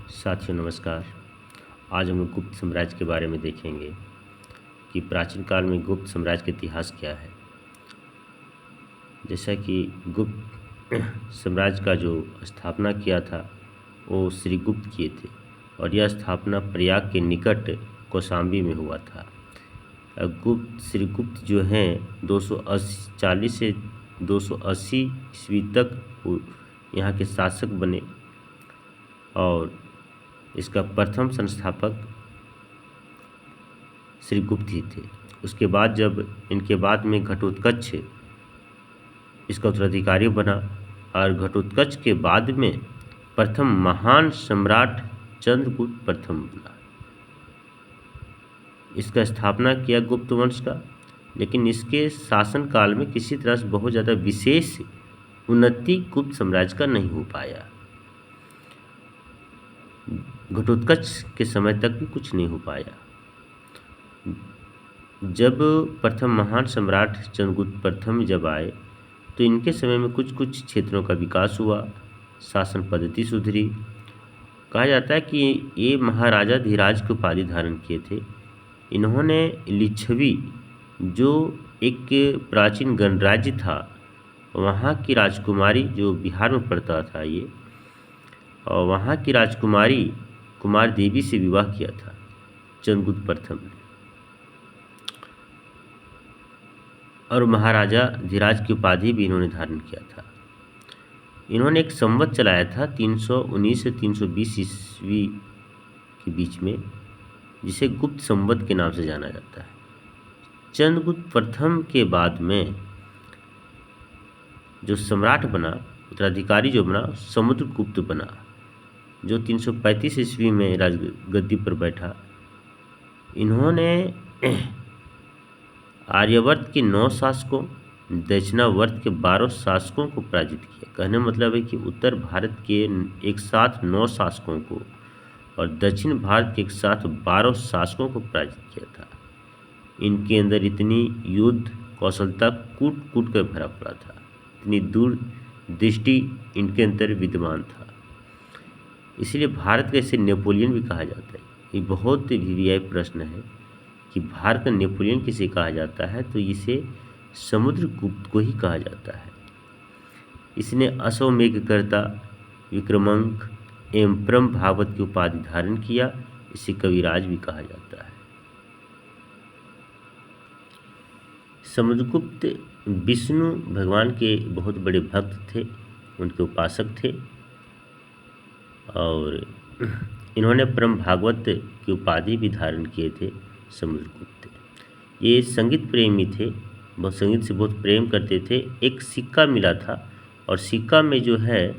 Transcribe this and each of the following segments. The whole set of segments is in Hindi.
साथियों नमस्कार। आज हम लोग गुप्त साम्राज्य के बारे में देखेंगे कि प्राचीन काल में गुप्त साम्राज्य का इतिहास क्या है। जैसा कि गुप्त साम्राज्य का जो स्थापना किया था वो श्रीगुप्त किए थे और यह स्थापना प्रयाग के निकट कौशाम्बी में हुआ था। श्रीगुप्त जो हैं 240 से 280 ईस्वी तक वो यहाँ के शासक बने और इसका प्रथम संस्थापक श्रीगुप्त ही थे। उसके बाद जब इनके बाद में घटोत्कच इसका उत्तराधिकारी बना और घटोत्कच के बाद में प्रथम महान सम्राट चंद्रगुप्त प्रथम बना। इसका स्थापना किया गुप्त वंश का, लेकिन इसके शासन काल में किसी तरह से बहुत ज़्यादा विशेष उन्नति गुप्त साम्राज्य का नहीं हो पाया। घटोत्कच के समय तक भी कुछ नहीं हो पाया। जब प्रथम महान सम्राट चंद्रगुप्त प्रथम जब आए तो इनके समय में कुछ कुछ क्षेत्रों का विकास हुआ, शासन पद्धति सुधरी। कहा जाता है कि ये महाराजा धीराज की उपाधि धारण किए थे। इन्होंने लिच्छवी जो एक प्राचीन गणराज्य था वहाँ की राजकुमारी जो बिहार में पड़ता था ये, और वहाँ की राजकुमारी कुमार देवी से विवाह किया था चंद्रगुप्त प्रथम ने, और महाराजा धीराज की उपाधि भी इन्होंने धारण किया था। इन्होंने एक संवत चलाया था 319 से 320 ईस्वी के बीच में, जिसे गुप्त संवत के नाम से जाना जाता है। चंद्रगुप्त प्रथम के बाद में जो सम्राट बना, उत्तराधिकारी जो बना, समुद्रगुप्त बना, जो 335 ईस्वी में राजगद्दी पर बैठा। इन्होंने आर्यावर्त के 9 शासकों, दक्षिणावर्त के 12 शासकों को पराजित किया। कहने मतलब है कि उत्तर भारत के एक साथ 9 शासकों को और दक्षिण भारत के एक साथ 12 शासकों को पराजित किया था। इनके अंदर इतनी युद्ध कौशलता कूट कूट कर भरा पड़ा था, इतनी दूर दृष्टि इनके अंदर विद्यमान था। इसलिए भारत का इसे नेपोलियन भी कहा जाता है। ये बहुत वीवीआई प्रश्न है कि भारत का नेपोलियन किसे कहा जाता है, तो इसे समुद्रगुप्त को ही कहा जाता है। इसने अश्वमेधकर्ता, विक्रमांक एवं परम भागवत की उपाधि धारण किया। इसे कविराज भी कहा जाता है। समुद्रगुप्त विष्णु भगवान के बहुत बड़े भक्त थे, उनके उपासक थे, और इन्होंने परम भागवत की उपाधि भी धारण किए थे। समुद्रगुप्त ये संगीत प्रेमी थे, बहुत संगीत से बहुत प्रेम करते थे। एक सिक्का मिला था और सिक्का में जो है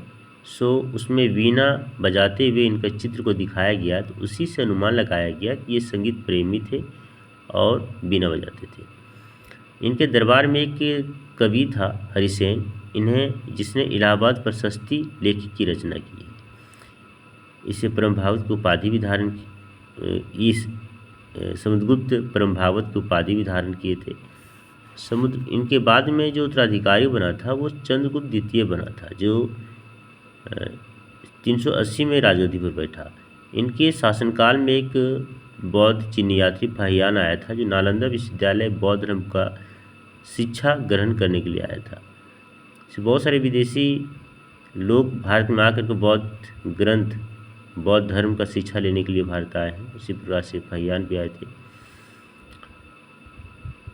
सो उसमें वीणा बजाते हुए इनका चित्र को दिखाया गया, तो उसी से अनुमान लगाया गया कि ये संगीत प्रेमी थे और वीणा बजाते थे। इनके दरबार में एक कवि था हरिसेन, जिसने इलाहाबाद प्रशस्ति लेख की रचना की। इसे परम भागवत की उपाधि भी धारण की। इस समुद्रगुप्त परम भागवत की उपाधि भी धारण किए थे। इनके बाद में जो उत्तराधिकारी बना था वो चंद्रगुप्त द्वितीय बना था, जो 380 में राजगद्दी पर बैठा। इनके शासनकाल में एक बौद्ध चीनी यात्री फाहियान आया था, जो नालंदा विश्वविद्यालय बौद्ध धर्म का शिक्षा ग्रहण करने के लिए आया था। बहुत सारे विदेशी लोग भारत में आकर के बौद्ध ग्रंथ, बौद्ध धर्म का शिक्षा लेने के लिए भारत आए हैं। उसी प्रकार से फाहियान भी आए थे।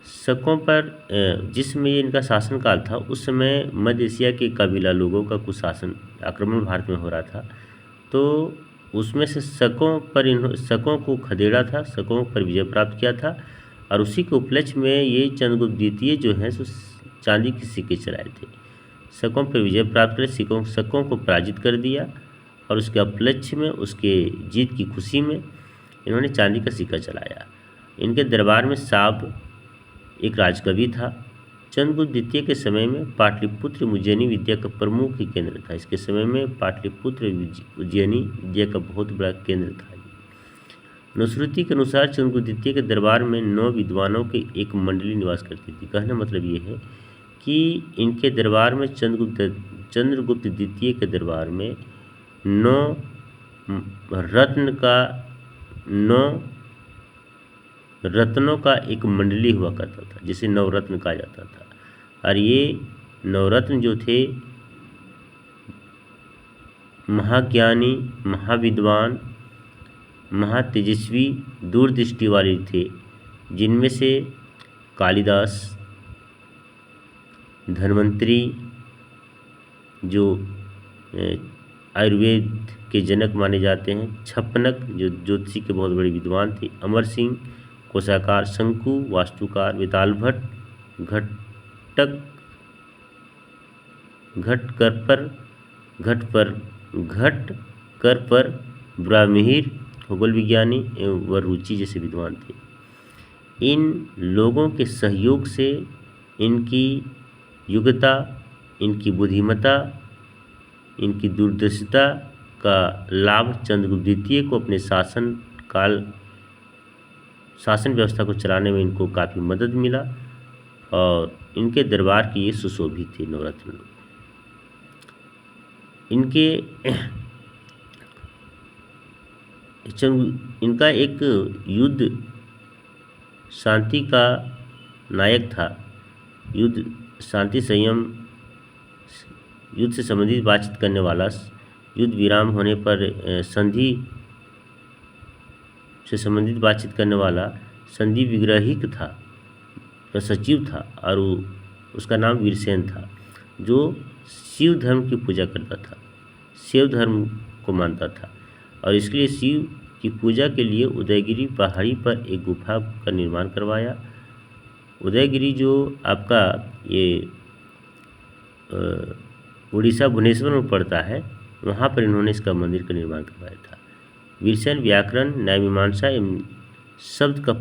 शकों पर जिसमें इनका शासनकाल था, उस समय मध्य एशिया के कबीला लोगों का कुछ शासन आक्रमण भारत में हो रहा था, तो उसमें से शकों को खदेड़ा था, शकों पर विजय प्राप्त किया था, और उसी के उपलक्ष्य में ये चंद्रगुप्त द्वितीय जो हैं सो चांदी के सिक्के चलाए थे। शकों पर विजय प्राप्त कर शकों को पराजित कर दिया, और उसके उपलक्ष्य में, उसके जीत की खुशी में इन्होंने चांदी का सिक्का चलाया। इनके दरबार में साब एक राजकवि था। चंद्रगुप्त द्वितीय के समय में पाटलिपुत्र उज्जैनी विद्या का प्रमुख केंद्र था। इसके समय में पाटलिपुत्र उज्जैनी विद्या का बहुत बड़ा केंद्र था। नुस्रती के अनुसार चंद्रगुप्त द्वितीय के दरबार में 9 विद्वानों की एक मंडली निवास करती थी। कहने मतलब ये है कि इनके दरबार में चंद्रगुप्त द्वितीय के दरबार में 9 रत्न का 9 रत्नों का एक मंडली हुआ करता था, जिसे नवरत्न कहा जाता था। और ये नवरत्न जो थे महाज्ञानी, महाविद्वान, महातेजस्वी, दूरदृष्टि वाले थे, जिनमें से कालिदास, धन्वंतरी जो आयुर्वेद के जनक माने जाते हैं, छप्पनक जो ज्योतिषी के बहुत बड़े विद्वान थे, अमर सिंह कोशाकार, शंकु वास्तुकार, वेताल भट्ट, घटक घट कर पर ब्राह्मीर, खगोल विज्ञानी एवं वरुचि जैसे विद्वान थे। इन लोगों के सहयोग से इनकी योग्यता, इनकी बुद्धिमत्ता, इनकी दूरदर्शिता का लाभ चंद्रगुप्त द्वितीय को अपने शासन व्यवस्था को चलाने में इनको काफ़ी मदद मिला, और इनके दरबार की ये सुशोभित थे नवरत्न लोग। इनका एक युद्ध शांति का नायक था। युद्ध शांति, संयम, युद्ध से संबंधित बातचीत करने वाला, युद्ध विराम होने पर संधि से संबंधित बातचीत करने वाला संधि विग्रहिक था, सचिव था, और उसका नाम वीरसेन था, जो शिव धर्म की पूजा करता था, शिव धर्म को मानता था, और इसके लिए शिव की पूजा के लिए उदयगिरी पहाड़ी पर एक गुफा का निर्माण करवाया। उदयगिरी जो आपका ये उड़ीसा भुवनेश्वर में पड़ता है, वहाँ पर इन्होंने इसका मंदिर का निर्माण करवाया था। वीरसेन व्याकरण, न्याय मीमांसा एवं शब्द का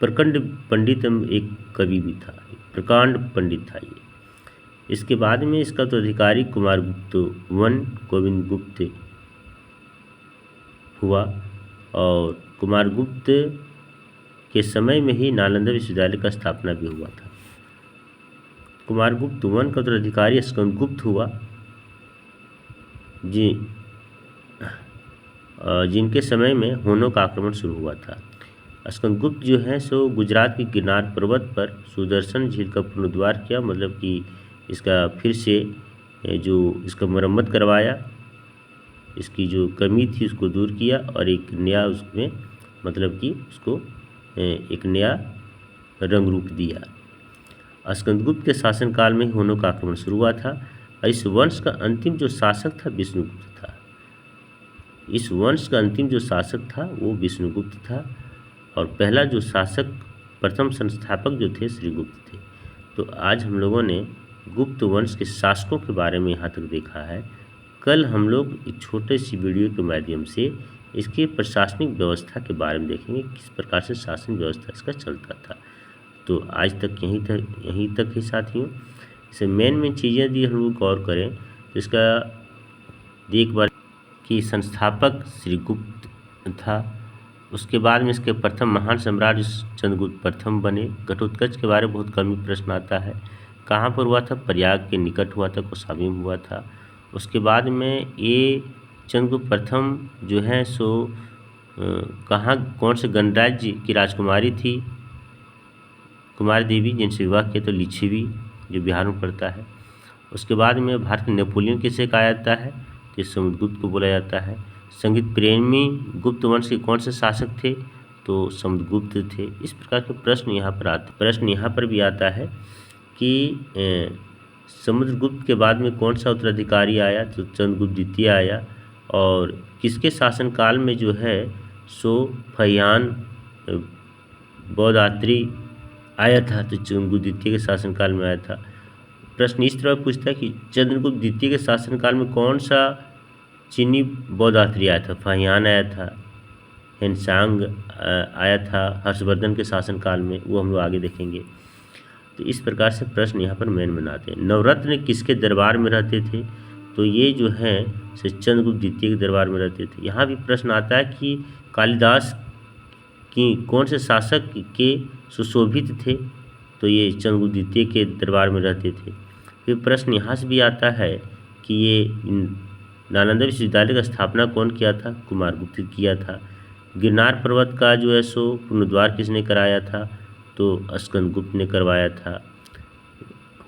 प्रकांड पंडित एक कवि भी था, प्रकांड पंडित था ये। इसके बाद में इसका तो अधिकारी कुमारगुप्त वन गोविंद गुप्त हुआ, और कुमारगुप्त के समय में ही नालंदा विश्वविद्यालय का स्थापना भी हुआ था। कुमारगुप्त वन का उत्तराधिकारी स्कंदगुप्त हुआ, जिनके समय में हुनों का आक्रमण शुरू हुआ था। स्कंदगुप्त जो है सो गुजरात के गिरनार पर्वत पर सुदर्शन झील का पुनरुद्धार किया, मतलब कि इसका फिर से जो इसका मरम्मत करवाया, इसकी जो कमी थी उसको दूर किया, और एक नया उसमें मतलब कि उसको एक नया रंग रूप दिया। स्कंदगुप्त के शासनकाल में हुनों का आक्रमण शुरू हुआ था, और इस वंश का अंतिम जो शासक था विष्णुगुप्त था। इस वंश का अंतिम जो शासक था वो विष्णुगुप्त था, और पहला जो शासक, प्रथम संस्थापक जो थे श्रीगुप्त थे। तो आज हम लोगों ने गुप्त वंश के शासकों के बारे में यहाँ तक देखा है। कल हम लोग एक छोटे सी वीडियो के माध्यम से इसके प्रशासनिक व्यवस्था के बारे में देखेंगे, किस प्रकार से शासन व्यवस्था इसका चलता था। तो आज तक यहीं तक ही साथियों। इसे मेन चीज़ें यदि हम लोग गौर करें तो इसका एक बार कि संस्थापक श्रीगुप्त था, उसके बाद में इसके प्रथम महान सम्राट चंद्रगुप्त प्रथम बने। घटोत्कच के बारे में बहुत कम ही प्रश्न आता है। कहाँ पर हुआ था? प्रयाग के निकट हुआ था, कौशाम्बी में हुआ था। उसके बाद में ये चंद्रगुप्त प्रथम जो है सो कहाँ, कौन से गणराज्य की राजकुमारी थी? कुमारी देवी, जिनसे विवाह किया तो लिच्छवी, जो बिहार में पड़ता है। उसके बाद में भारत के नेपोलियन किसे कहा जाता है? तो समुद्रगुप्त को बोला जाता है। संगीत प्रेमी गुप्त वंश के कौन से शासक थे? तो समुद्रगुप्त थे। इस प्रकार के प्रश्न यहाँ पर भी आता है कि समुद्रगुप्त के बाद में कौन सा उत्तराधिकारी आया? तो चंद्रगुप्त द्वितीय आया। और किसके शासनकाल में जो है सो फहियान बौद्धात्री आया था? तो चंद्रगुप्त द्वितीय के शासनकाल में आया था। प्रश्न इस तरह पूछता है कि चंद्रगुप्त द्वितीय के शासनकाल में कौन सा चीनी बौद्धात्री आया था? फहियान आया था, हेनसांग आया था हर्षवर्धन के शासनकाल में, वो हम लोग आगे देखेंगे। तो इस प्रकार से प्रश्न यहाँ पर मेन बनाते हैं। नवरत्न किसके दरबार में रहते थे? तो ये जो है चंद्रगुप्त द्वितीय के दरबार में रहते थे। यहाँ भी प्रश्न आता है कि कालिदास कि कौन से शासक के सुशोभित थे? तो ये चंद्रगुप्त द्वितीय के दरबार में रहते थे। फिर प्रश्न यहाँ से भी आता है कि ये नालंदा विश्वविद्यालय का स्थापना कौन किया था? कुमारगुप्त ने किया था। गिरनार पर्वत का जो है सो पुनरुद्धार किसने कराया था? तो स्कंदगुप्त ने करवाया था।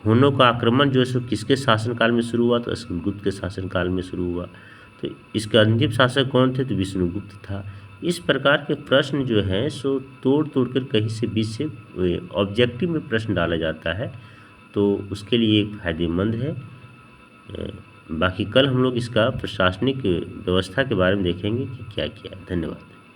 हुनों का आक्रमण जो है सो किसके शासनकाल में शुरू हुआ? तो स्कंदगुप्त के शासनकाल में शुरू हुआ। तो इसके अंतिम शासक कौन थे? तो विष्णुगुप्त था। इस प्रकार के प्रश्न जो हैं सो तोड़ तोड़ कर कहीं से बीच से ऑब्जेक्टिव में प्रश्न डाला जाता है, तो उसके लिए एक फायदेमंद है। बाकी कल हम लोग इसका प्रशासनिक व्यवस्था के बारे में देखेंगे कि क्या किया है। धन्यवाद।